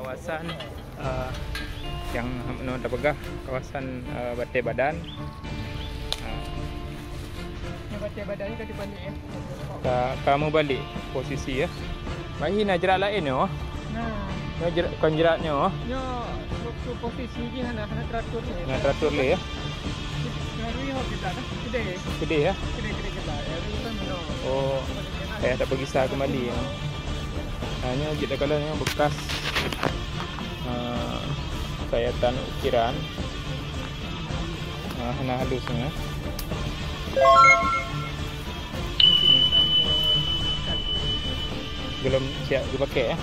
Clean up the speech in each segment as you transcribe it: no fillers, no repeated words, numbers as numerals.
kawasan yang menurut pegah kawasan Batai Badan. Batai Badan ni kata balik ya. Kamu balik posisi ya. Mari nak jerat lain yo. Nak jerat kon jeratnya oh. Yo posisi ni nak teratur ni. Nak teratur le ya. Hari ho kita dah. Gede ya. Gede kita. Oh. Saya tak pergi sah kembali ya. Hanya kita kalau yang bekas sayatan ukiran hana halusnya. Belum siap dipakai ya.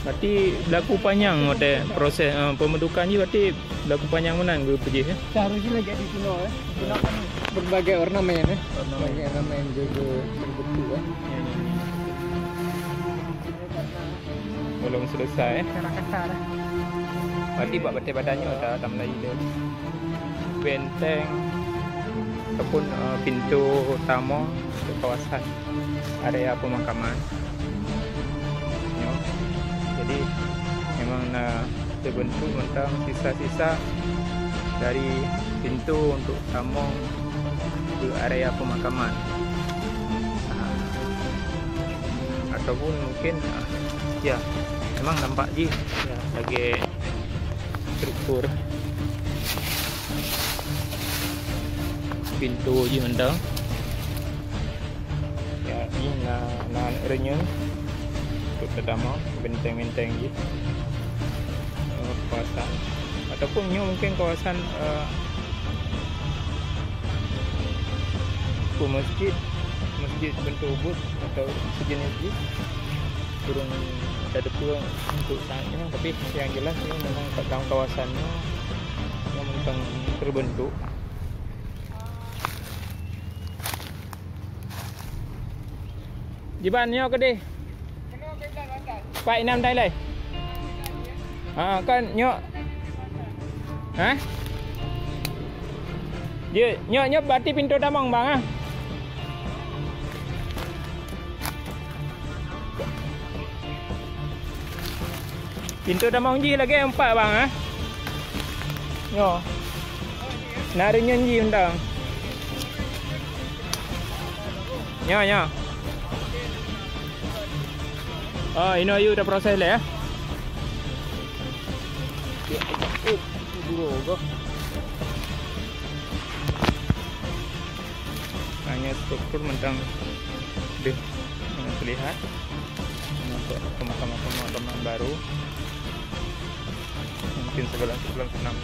Berarti berlaku panjang proses pembentukan ni, berarti berlaku panjang mana gue pergi ya? Seharusnya lagi di sini ya. Sini kan berbagai ornamen ya. Berbagai ornamen juga berbentuk ya. Belum selesai Cara kasar dah. Berarti buat Batai Badannya tak Melayu dia. Benteng ataupun pintu utama untuk kawasan area pemakaman. Jadi memang terbentuk tentang sisa-sisa dari pintu untuk sambung ke area pemakaman. Ataupun mungkin ya memang nampak je ya, lagi struktur pintu je mentang. Ya ini nak renyun untuk pertama benteng-benteng je kawasan ataupun ni mungkin kawasan masjid bentuk ubud atau sejenis je. Kurang ada kurang untuk saatnya, tapi yang jelas ini memang dalam kawasannya memang terbentuk. Jibannya ke deh? Pak Inam dah lai. Kan nyok. Dia nyok berarti pintu damang bang Pintu damang ji lagi 4 bang Yo. Nari nyanyi undang. Nya. Oh, ini you dah proses lah ya. Hanya struktur mentang deh terlihat untuk pemakaman baru. Mungkin sebulan senang.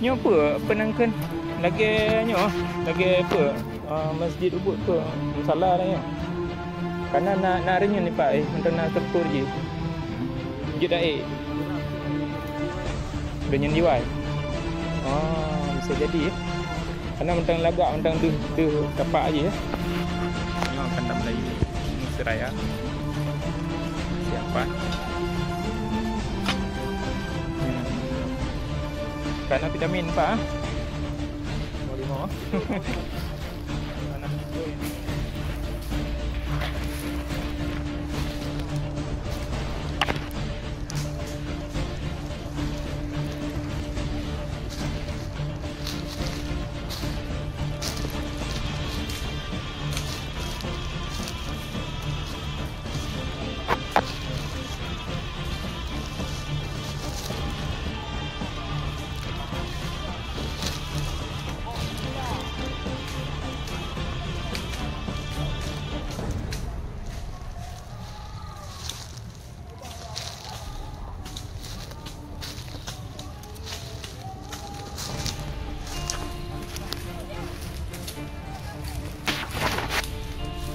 Ni apa penangkan lagi apa masjid ubud tu salah dah ya. Karena nak renyun ni pak untuk nak struktur je. Masjid daik. Renyun diwai. Bisa jadi ya. Karena mentang lagak mentang tu tapak aje ya. Ni akan dah Melayu Seraya. Siapa? Karena vitamin pak mau mana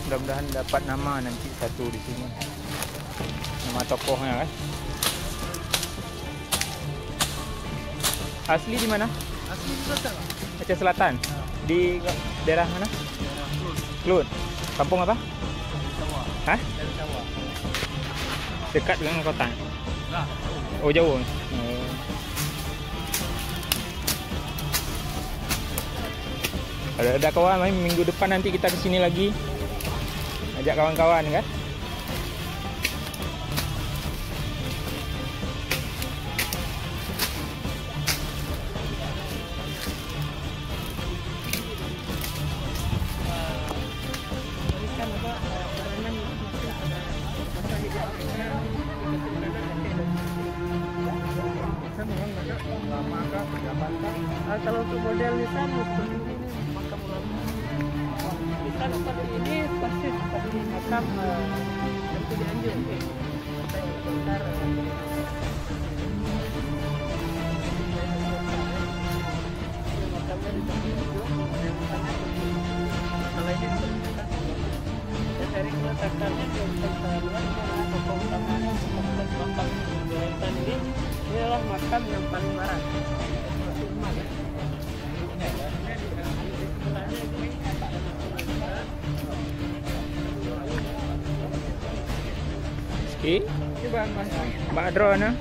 mudah-mudahan dapat nama nanti satu di sini. Nama tokohnya kan. Asli di mana? Asli di Selatan. Aceh Selatan. Di daerah mana? Kelut. Kampung apa? Sawah. Hah? Sawah. Dekat dengan kota. Nah. Oh jauh. Ada kawan main minggu depan nanti kita ke sini lagi. Ajak kawan-kawan kan. Kalau untuk model lisan seperti ini makam ulama. Lisan seperti ini pasti seperti makam yang Cianjur. Bentar. Makamnya di Cianjur. Kalau ini dari keletakannya ke luar toko utamanya kompleks Bambang Jaitan ini adalah makam yang paling waras. Sikit. Bak drone ah.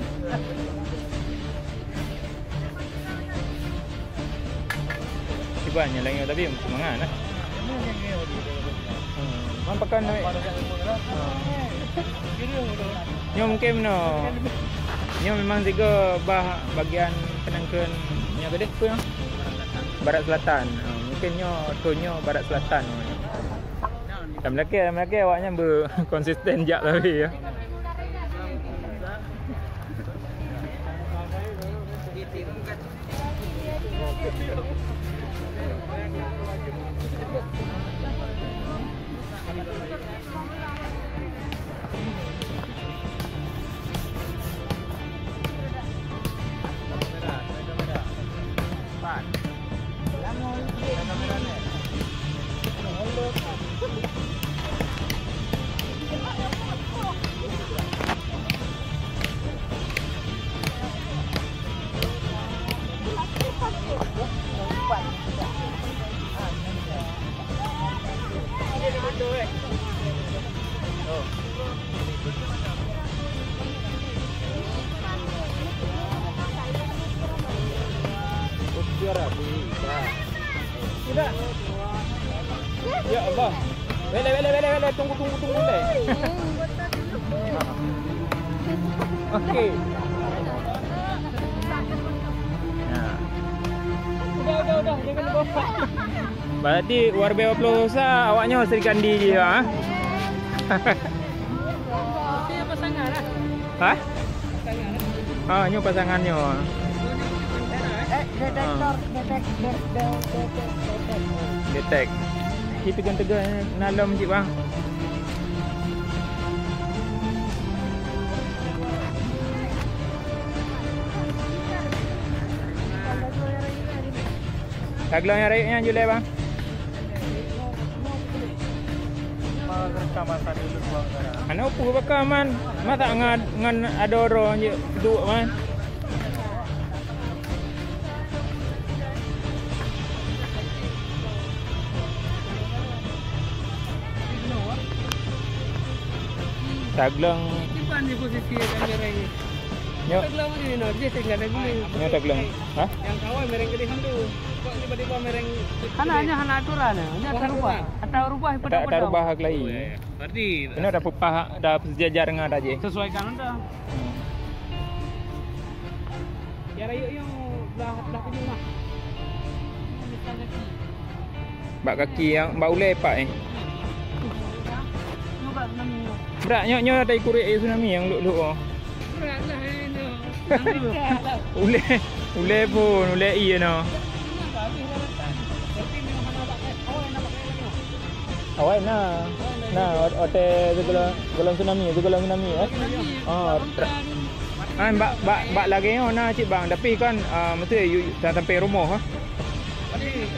Banyak lagi tapi semangat lah. Man pakai naik. Nyo mungkin no. Nyo memang tiga bagian penangkan nya gede tu ya. Barat selatan. Mungkin nyo barat selatan. Melaki awaknya konsisten jak tapi ya. Sudah. Ya Allah. Bele. Tunggu le. Okey. Nah. Udah. Jangan lupa. Berarti Warbewa Plosa awaknya Sri Kandi je ah. Ini pasangan lah. Hah? Ah, nyo pasangannya. Detek. Kita kan tegak nalam je bang. Taglang yang rayunya je bang. Rekaman tadi dulu bang. Ana opo bakaman? Mata ngan adoro je duk man. Taglang Simpan di posisi kamera ini. Nyo. Taglang ini no, dia tinggal lagi. Nyo taglang. Hah? Yang kawai mereng gede hantu. Kok tiba-tiba mereng. Hanya aturan ya. Hanya terubah. Atau rubah Tak rubah hak lain. Berarti Ini dah pupah dah sejajar dengan ada je. sesuaikan anda. Ya rayu yang dah punya mah. Bak kaki yang bak ulai pak Coba nami. Berat nyo ada ikut tsunami yang luk-luk oh. Beratlah ini. Ulai pun ulai iya no. Awak nah ote gelombang tsunami eh. Oh. Bak lagi oh nah cik bang tapi kan mesti sampai rumah ha. Berarti